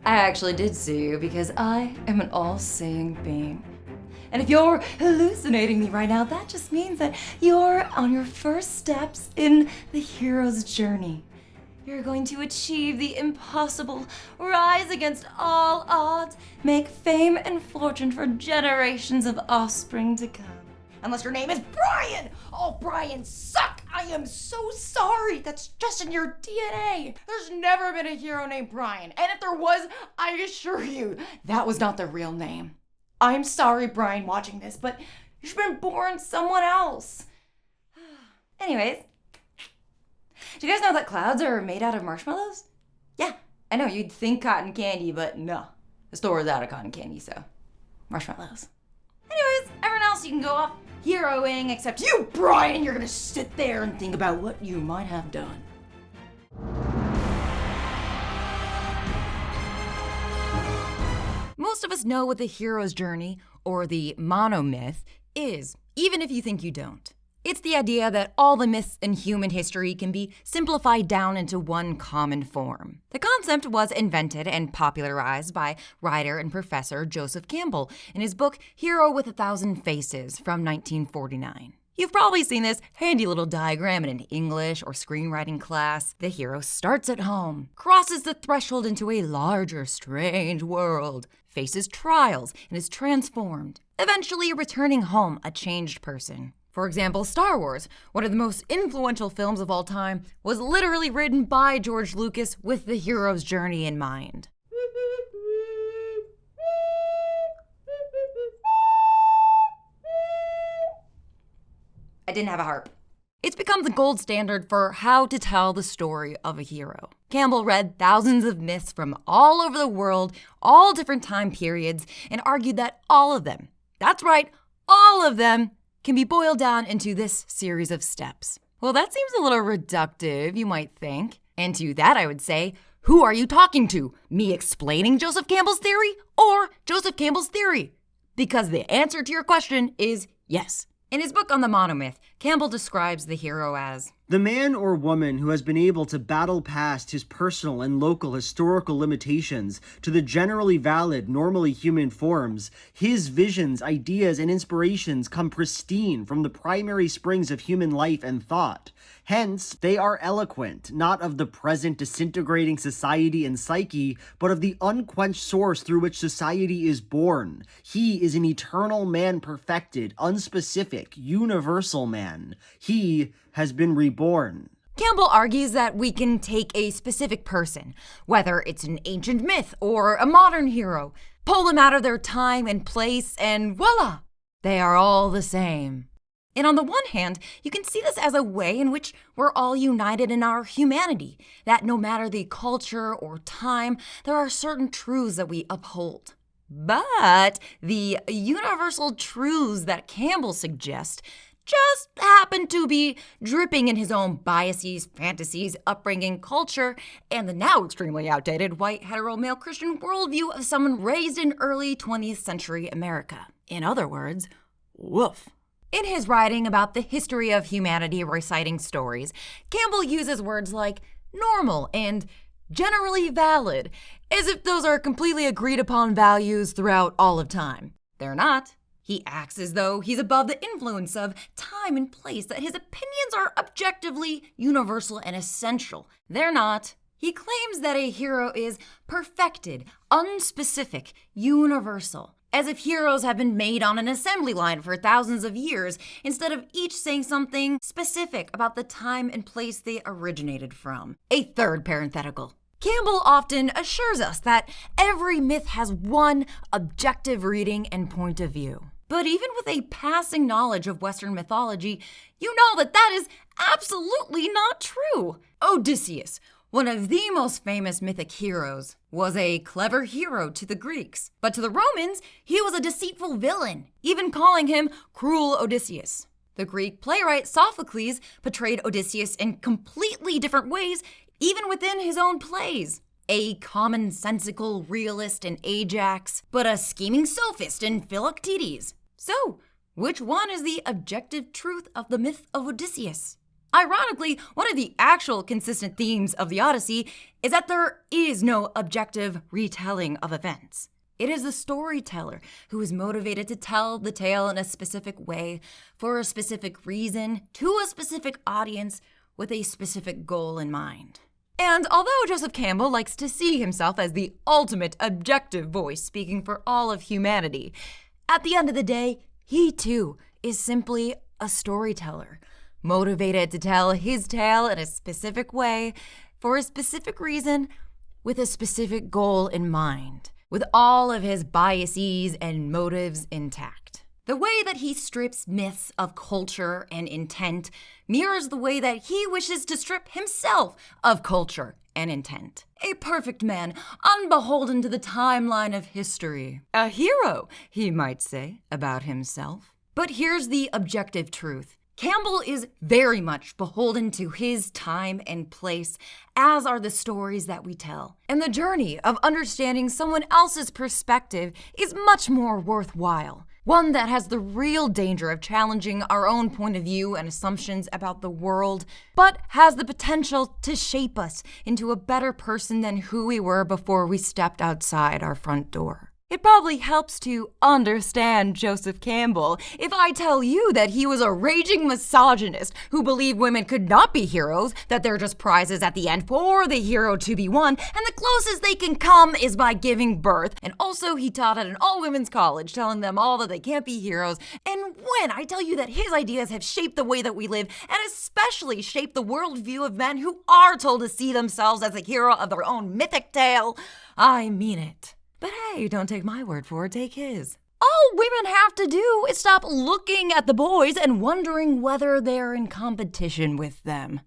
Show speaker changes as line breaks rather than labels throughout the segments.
I actually did see you because I am an all-seeing being. And if you're hallucinating me right now, that just means that you're on your first steps in the hero's journey. You're going to achieve the impossible, rise against all odds, make fame and fortune for generations of offspring to come. Unless your name is Brian! All Brians suck! I am so sorry! That's just in your DNA! There's never been a hero named Brian, and if there was, I assure you, that was not the real name. I'm sorry, Brian, watching this, but you've been born someone else. Anyways, do you guys know that clouds are made out of marshmallows? Yeah, I know, you'd think cotton candy, but no. The store is out of cotton candy, so marshmallows. Anyways, everyone else, you can go off heroing, except you, Brian, you're gonna sit there and think about what you might have done. Most of us know what the hero's journey, or the monomyth, is, even if you think you don't. It's the idea that all the myths in human history can be simplified down into one common form. The concept was invented and popularized by writer and professor Joseph Campbell in his book Hero with a Thousand Faces from 1949. You've probably seen this handy little diagram in an English or screenwriting class. The hero starts at home, crosses the threshold into a larger, strange world, faces trials, and is transformed, eventually returning home a changed person. For example, Star Wars, one of the most influential films of all time, was literally written by George Lucas with the hero's journey in mind. I didn't have a harp. It's become the gold standard for how to tell the story of a hero. Campbell read thousands of myths from all over the world, all different time periods, and argued that all of them, that's right, all of them, can be boiled down into this series of steps. Well, that seems a little reductive, you might think. And to that I would say, who are you talking to? Me explaining Joseph Campbell's theory or Joseph Campbell's theory? Because the answer to your question is yes. In his book on the monomyth, Campbell describes the hero as
the man or woman who has been able to battle past his personal and local historical limitations to the generally valid, normally human forms. His visions, ideas, and inspirations come pristine from the primary springs of human life and thought. Hence, they are eloquent, not of the present disintegrating society and psyche, but of the unquenched source through which society is born. He is an eternal man perfected, unspecific, universal man. He has been reborn.
Campbell argues that we can take a specific person, whether it's an ancient myth or a modern hero, pull them out of their time and place, and voila, they are all the same. And on the one hand, you can see this as a way in which we're all united in our humanity, that no matter the culture or time, there are certain truths that we uphold. But the universal truths that Campbell suggests just happen to be dripping in his own biases, fantasies, upbringing, culture, and the now extremely outdated white hetero male Christian worldview of someone raised in early 20th century America. In other words, woof. In his writing about the history of humanity reciting stories, Campbell uses words like normal and generally valid, as if those are completely agreed upon values throughout all of time. They're not. He acts as though he's above the influence of time and place, that his opinions are objectively universal and essential. They're not. He claims that a hero is perfected, unspecific, universal, as if heroes have been made on an assembly line for thousands of years, instead of each saying something specific about the time and place they originated from. A third parenthetical. Campbell often assures us that every myth has one objective reading and point of view. But even with a passing knowledge of Western mythology, you know that that is absolutely not true. Odysseus, one of the most famous mythic heroes, was a clever hero to the Greeks. But to the Romans, he was a deceitful villain, even calling him Cruel Odysseus. The Greek playwright Sophocles portrayed Odysseus in completely different ways, even within his own plays. A commonsensical realist in Ajax, but a scheming sophist in Philoctetes. So, which one is the objective truth of the myth of Odysseus? Ironically, one of the actual consistent themes of the Odyssey is that there is no objective retelling of events. It is the storyteller who is motivated to tell the tale in a specific way, for a specific reason, to a specific audience, with a specific goal in mind. And although Joseph Campbell likes to see himself as the ultimate objective voice speaking for all of humanity, at the end of the day, he too is simply a storyteller, motivated to tell his tale in a specific way, for a specific reason, with a specific goal in mind, with all of his biases and motives intact. The way that he strips myths of culture and intent mirrors the way that he wishes to strip himself of culture and intent. A perfect man, unbeholden to the timeline of history. A hero, he might say, about himself. But here's the objective truth. Campbell is very much beholden to his time and place, as are the stories that we tell. And the journey of understanding someone else's perspective is much more worthwhile. One that has the real danger of challenging our own point of view and assumptions about the world, but has the potential to shape us into a better person than who we were before we stepped outside our front door. It probably helps to understand Joseph Campbell if I tell you that he was a raging misogynist who believed women could not be heroes, that they're just prizes at the end for the hero to be won, and the closest they can come is by giving birth. And also he taught at an all-women's college, telling them all that they can't be heroes. And when I tell you that his ideas have shaped the way that we live, and especially shaped the worldview of men who are told to see themselves as the hero of their own mythic tale, I mean it. But hey, don't take my word for it, take his. All women have to do is stop looking at the boys and wondering whether they're in competition with them.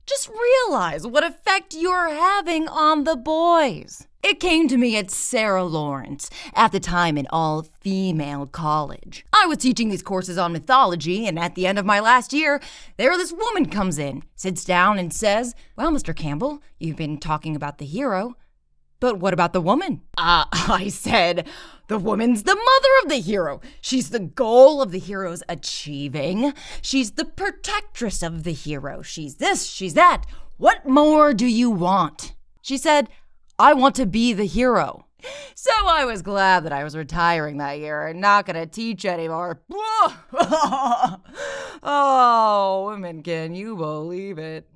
Just realize what effect you're having on the boys. It came to me at Sarah Lawrence, at the time an all-female college. I was teaching these courses on mythology, and at the end of my last year, this woman comes in, sits down and says, "Well, Mr. Campbell, you've been talking about the hero. But what about the woman?" I said, "The woman's the mother of the hero. She's the goal of the hero's achieving. She's the protectress of the hero. She's this, she's that. What more do you want?" She said, "I want to be the hero." So I was glad that I was retiring that year and not going to teach anymore. Oh, women, can you believe it?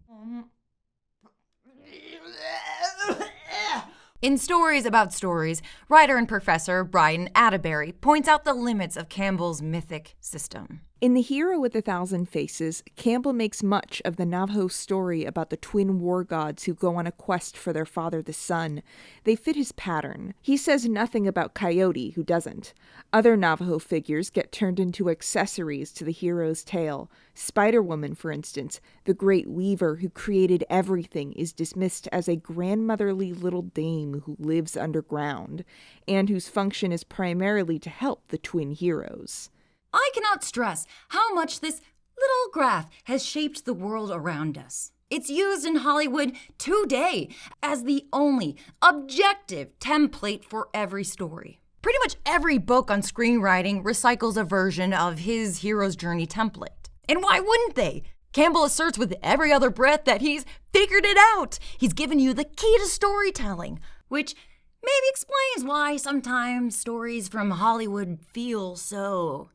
In Stories About Stories, writer and professor Brian Atterbury points out the limits of Campbell's mythic system.
In The Hero with 1,000 Faces, Campbell makes much of the Navajo story about the twin war gods who go on a quest for their father, the sun. They fit his pattern. He says nothing about Coyote, who doesn't. Other Navajo figures get turned into accessories to the hero's tale. Spider-Woman, for instance, the great weaver who created everything, is dismissed as a grandmotherly little dame who lives underground, and whose function is primarily to help the twin heroes.
I cannot stress how much this little graph has shaped the world around us. It's used in Hollywood today as the only objective template for every story. Pretty much every book on screenwriting recycles a version of his hero's journey template. And why wouldn't they? Campbell asserts with every other breath that he's figured it out. He's given you the key to storytelling, which maybe explains why sometimes stories from Hollywood feel so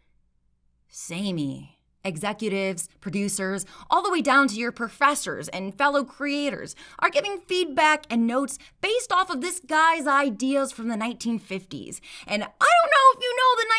samey. Executives, producers, all the way down to your professors and fellow creators are giving feedback and notes based off of this guy's ideas from the 1950s. And I don't know if you know the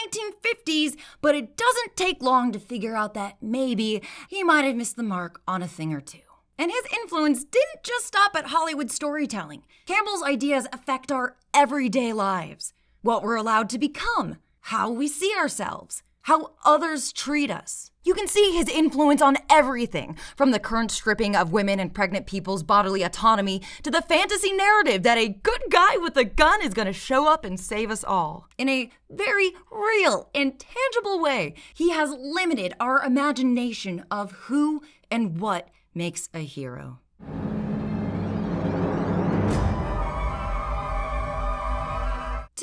1950s, but it doesn't take long to figure out that maybe he might have missed the mark on a thing or two. And his influence didn't just stop at Hollywood storytelling. Campbell's ideas affect our everyday lives, what we're allowed to become, how we see ourselves, how others treat us. You can see his influence on everything, from the current stripping of women and pregnant people's bodily autonomy to the fantasy narrative that a good guy with a gun is going to show up and save us all. In a very real and tangible way, he has limited our imagination of who and what makes a hero.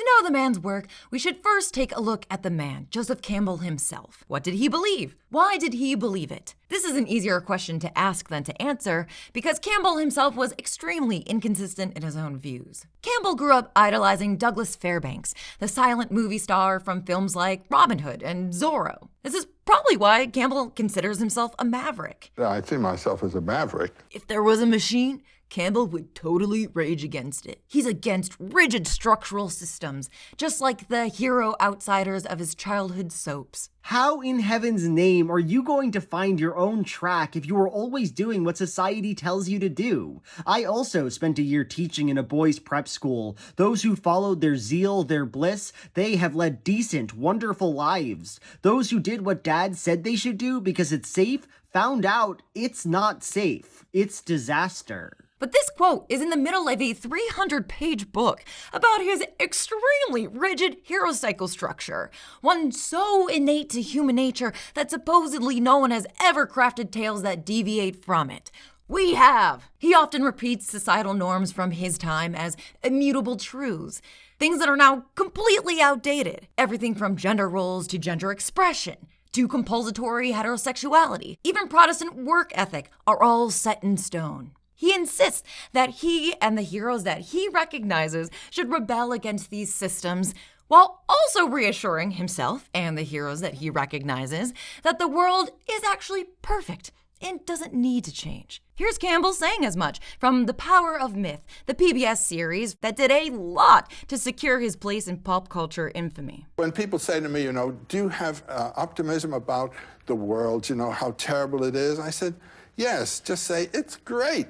To know the man's work, we should first take a look at the man, Joseph Campbell himself. What did he believe? Why did he believe it? This is an easier question to ask than to answer, because Campbell himself was extremely inconsistent in his own views. Campbell grew up idolizing Douglas Fairbanks, the silent movie star from films like Robin Hood and Zorro. This is probably why Campbell considers himself a maverick.
I see myself as a maverick.
If there was a machine, Campbell would totally rage against it. He's against rigid structural systems, just like the hero outsiders of his childhood soaps.
How in heaven's name are you going to find your own track if you are always doing what society tells you to do? I also spent a year teaching in a boys' prep school. Those who followed their zeal, their bliss, they have led decent, wonderful lives. Those who did what dad said they should do because it's safe, found out it's not safe. It's disaster.
But this quote is in the middle of a 300-page book about his extremely rigid hero cycle structure, one so innate to human nature that supposedly no one has ever crafted tales that deviate from it. We have! He often repeats societal norms from his time as immutable truths, things that are now completely outdated. Everything from gender roles to gender expression, to compulsory heterosexuality, even Protestant work ethic are all set in stone. He insists that he and the heroes that he recognizes should rebel against these systems, while also reassuring himself and the heroes that he recognizes that the world is actually perfect and doesn't need to change. Here's Campbell saying as much from The Power of Myth, the PBS series that did a lot to secure his place in pop culture infamy.
When people say to me, do you have optimism about the world, how terrible it is? I said, yes, just say it's great.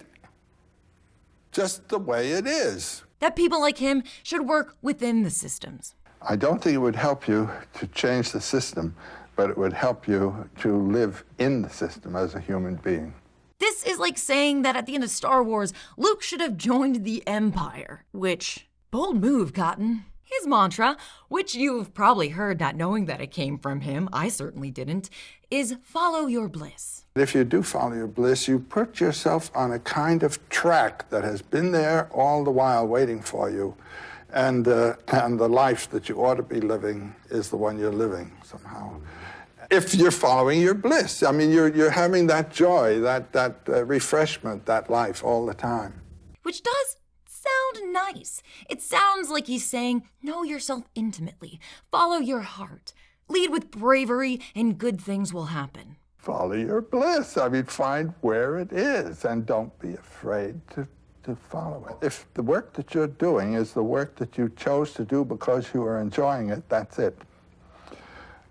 Just the way it is.
That people like him should work within the systems.
I don't think it would help you to change the system, but it would help you to live in the system as a human being.
This is like saying that at the end of Star Wars, Luke should have joined the Empire, which, bold move, Cotton. His mantra, which you've probably heard not knowing that it came from him, I certainly didn't, is follow your bliss.
If you do follow your bliss, you put yourself on a kind of track that has been there all the while waiting for you. And the life that you ought to be living is the one you're living somehow. If you're following your bliss, you're having that joy, that refreshment, that life all the time.
Which does sound nice. It sounds like he's saying, know yourself intimately, follow your heart, lead with bravery, and good things will happen.
Follow your bliss. Find where it is and don't be afraid to follow it. If the work that you're doing is the work that you chose to do because you are enjoying it, that's it.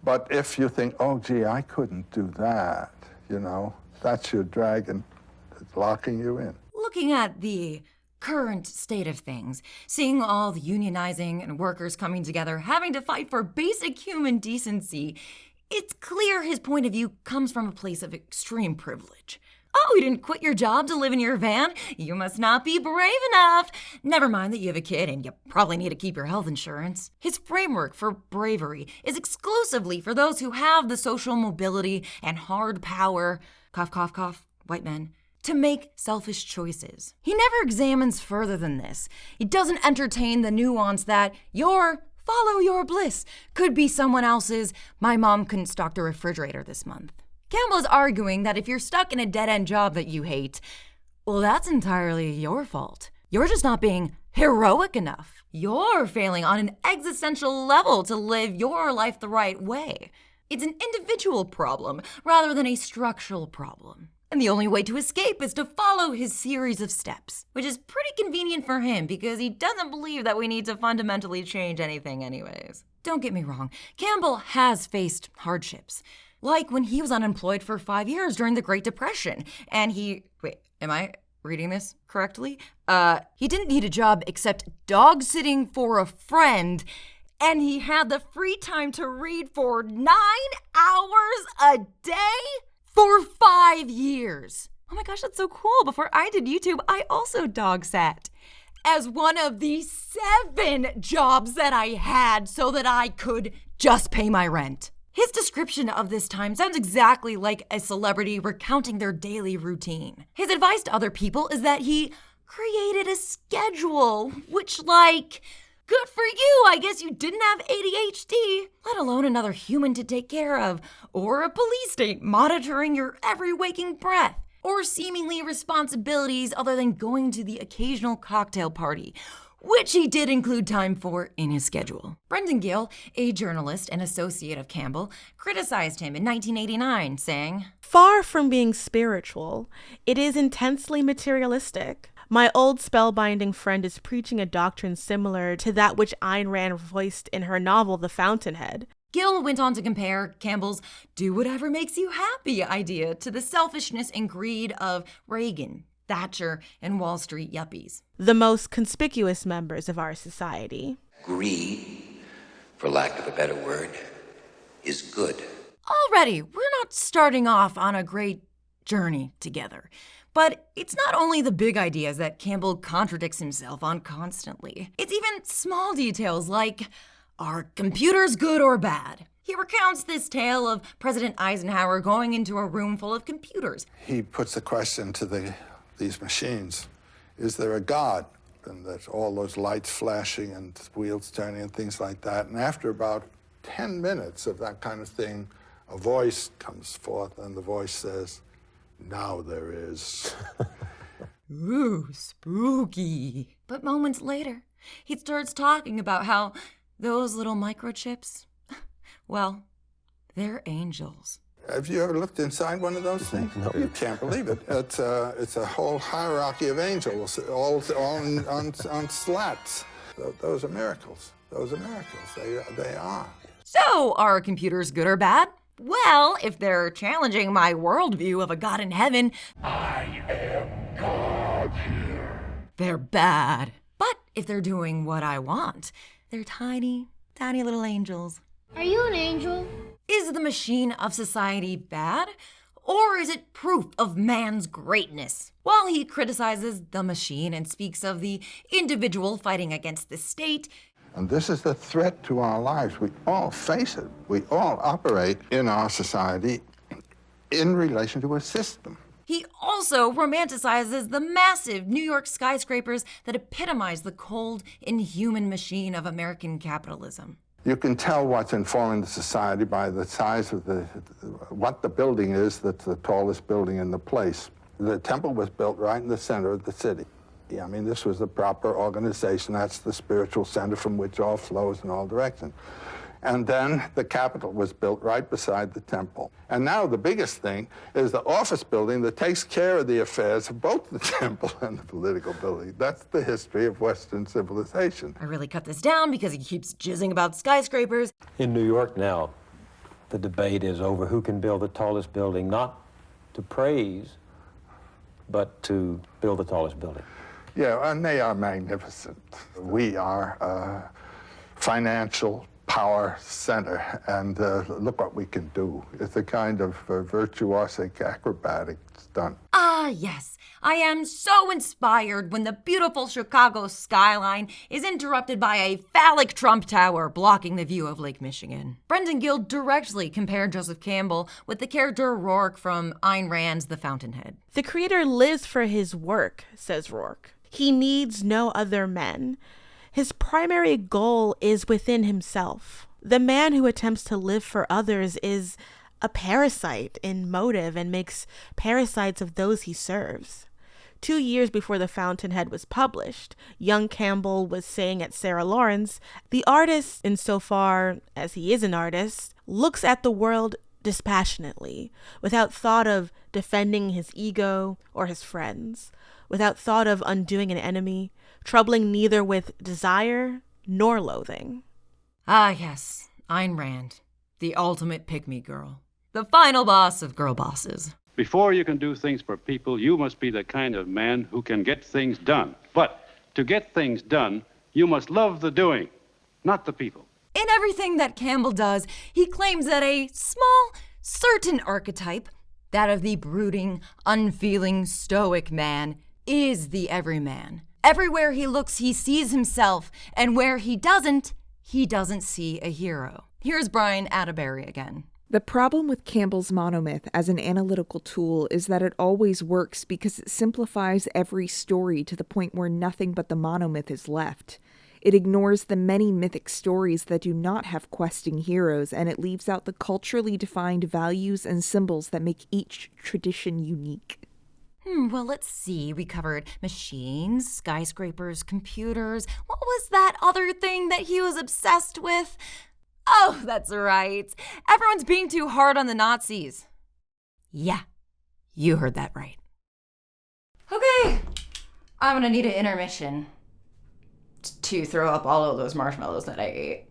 But if you think, oh, gee, I couldn't do that, that's your dragon that's locking you in.
Looking at the current state of things, seeing all the unionizing and workers coming together, having to fight for basic human decency, it's clear his point of view comes from a place of extreme privilege. Oh, you didn't quit your job to live in your van? You must not be brave enough. Never mind that you have a kid and you probably need to keep your health insurance. His framework for bravery is exclusively for those who have the social mobility and hard power, cough, cough, cough, white men, to make selfish choices. He never examines further than this. He doesn't entertain the nuance that your follow your bliss could be someone else's, my mom couldn't stock the refrigerator this month. Campbell is arguing that if you're stuck in a dead-end job that you hate, well, that's entirely your fault. You're just not being heroic enough. You're failing on an existential level to live your life the right way. It's an individual problem rather than a structural problem. And the only way to escape is to follow his series of steps, which is pretty convenient for him because he doesn't believe that we need to fundamentally change anything anyways. Don't get me wrong, Campbell has faced hardships. Like when he was unemployed for 5 years during the Great Depression, and wait, am I reading this correctly? He didn't need a job except dog sitting for a friend, and he had the free time to read for 9 hours a day for 5 years. Oh my gosh, that's so cool. Before I did YouTube, I also dog sat as one of the 7 jobs that I had so that I could just pay my rent. His description of this time sounds exactly like a celebrity recounting their daily routine. His advice to other people is that he created a schedule, which, Good for you! I guess you didn't have ADHD, let alone another human to take care of, or a police state monitoring your every waking breath, or seemingly responsibilities other than going to the occasional cocktail party, which he did include time for in his schedule. Brendan Gill, a journalist and associate of Campbell, criticized him in 1989, saying,
"Far from being spiritual, it is intensely materialistic. My old spellbinding friend is preaching a doctrine similar to that which Ayn Rand voiced in her novel The Fountainhead."
Gill went on to compare Campbell's do whatever makes you happy idea to the selfishness and greed of Reagan, Thatcher, and Wall Street yuppies.
The most conspicuous members of our society.
Greed, for lack of a better word, is good.
Already, we're not starting off on a great journey together. But it's not only the big ideas that Campbell contradicts himself on constantly. It's even small details like, are computers good or bad? He recounts this tale of President Eisenhower going into a room full of computers.
He puts the question to these machines, is there a God? And there's all those lights flashing and wheels turning and things like that. And after about 10 minutes of that kind of thing, a voice comes forth and the voice says, "Now there is."
Ooh, spooky. But moments later, he starts talking about how those little microchips, well, they're angels.
Have you ever looked inside one of those things? No. You can't believe it. It's a whole hierarchy of angels, all on slats. Those are miracles. Those are miracles. They are.
So, are computers good or bad? Well, if they're challenging my worldview of a God in heaven, I am God here, they're bad. But if they're doing what I want, they're tiny, tiny little angels.
Are you an angel?
Is the machine of society bad? Or is it proof of man's greatness? While he criticizes the machine and speaks of the individual fighting against the state,
and this is the threat to our lives. We all face it. We all operate in our society in relation to a system.
he also romanticizes the massive New York skyscrapers that epitomize the cold, inhuman machine of American capitalism.
You can tell what's informing the society by the size of what the building is that's the tallest building in the place. The temple was built right in the center of the city. I mean, this was the proper organization. That's the spiritual center from which all flows in all directions. And then the Capitol was built right beside the temple. And now the biggest thing is the office building that takes care of the affairs of both the temple and the political building. That's the history of Western civilization.
I really cut this down because he keeps jizzing about skyscrapers.
In New York now, the debate is over who can build the tallest building, not to praise, but to build the tallest building.
Yeah, and they are magnificent. We are a financial power center, and look what we can do. It's a kind of virtuosic acrobatic stunt.
Ah, yes. I am so inspired when the beautiful Chicago skyline is interrupted by a phallic Trump Tower blocking the view of Lake Michigan. Brendan Gill directly compared Joseph Campbell with the character Rourke from Ayn Rand's The Fountainhead.
The creator lives for his work, says Rourke. He needs no other men. His primary goal is within himself. The man who attempts to live for others is a parasite in motive and makes parasites of those he serves. 2 years before The Fountainhead was published, young Campbell was saying at Sarah Lawrence, the artist, insofar as he is an artist, looks at the world dispassionately, without thought of defending his ego or his friends, without thought of undoing an enemy, troubling neither with desire nor loathing.
Ah, yes, Ayn Rand, the ultimate pick-me girl, the final boss of girl bosses.
Before you can do things for people, you must be the kind of man who can get things done. But to get things done, you must love the doing, not the people.
In everything that Campbell does, he claims that a small, certain archetype, that of the brooding, unfeeling, stoic man, is the everyman. Everywhere he looks, he sees himself, and where he doesn't see a hero. Here's Brian Atterbury again.
The problem with Campbell's monomyth as an analytical tool is that it always works because it simplifies every story to the point where nothing but the monomyth is left. It ignores the many mythic stories that do not have questing heroes, and it leaves out the culturally defined values and symbols that make each tradition unique.
Well, let's see. We covered machines, skyscrapers, computers. What was that other thing that he was obsessed with? Oh, that's right. Everyone's being too hard on the Nazis. Yeah, you heard that right. Okay, I'm gonna need an intermission to throw up all of those marshmallows that I ate.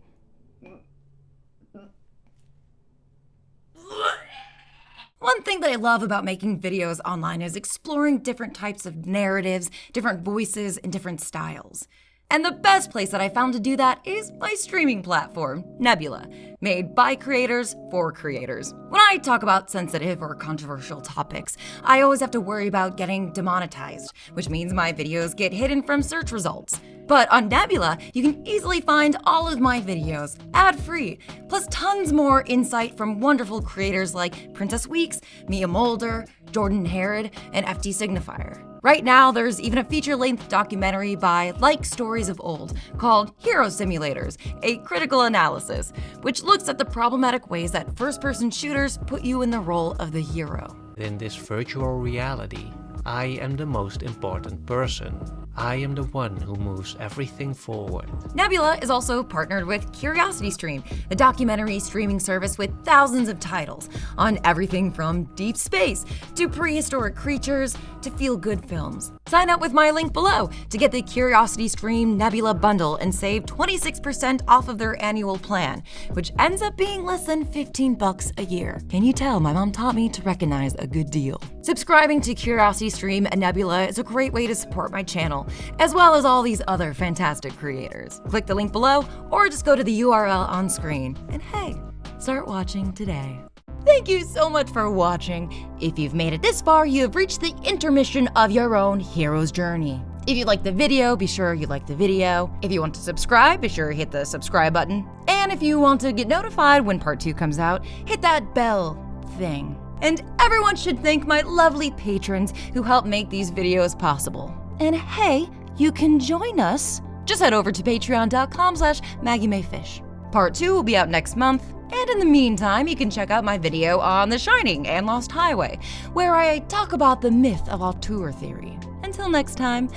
One thing that I love about making videos online is exploring different types of narratives, different voices, and different styles. And the best place that I found to do that is my streaming platform, Nebula, made by creators for creators. When I talk about sensitive or controversial topics, I always have to worry about getting demonetized, which means my videos get hidden from search results. But on Nebula, you can easily find all of my videos, ad-free, plus tons more insight from wonderful creators like Princess Weeks, Mia Mulder, Jordan Herod, and FT Signifier. Right now, there's even a feature-length documentary by Like Stories of Old called Hero Simulators, a critical analysis, which looks at the problematic ways that first-person shooters put you in the role of the hero.
In this virtual reality, I am the most important person. I am the one who moves everything forward.
Nebula is also partnered with CuriosityStream, the documentary streaming service with thousands of titles on everything from deep space to prehistoric creatures to feel-good films. Sign up with my link below to get the CuriosityStream Nebula bundle and save 26% off of their annual plan, which ends up being less than $15 a year. Can you tell my mom taught me to recognize a good deal? Subscribing to CuriosityStream and Nebula is a great way to support my channel, as well as all these other fantastic creators. Click the link below or just go to the URL on screen. And hey, start watching today. Thank you so much for watching. If you've made it this far, you have reached the intermission of your own hero's journey. If you liked the video, be sure you like the video. If you want to subscribe, be sure to hit the subscribe button. And if you want to get notified when part 2 comes out, hit that bell thing. And everyone should thank my lovely patrons who help make these videos possible. And hey, you can join us. Just head over to patreon.com/Maggie Mae Fish. Part 2 will be out next month. And in the meantime, you can check out my video on The Shining and Lost Highway, where I talk about the myth of auteur theory. Until next time,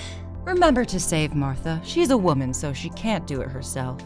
remember to save Martha. She's a woman, so she can't do it herself.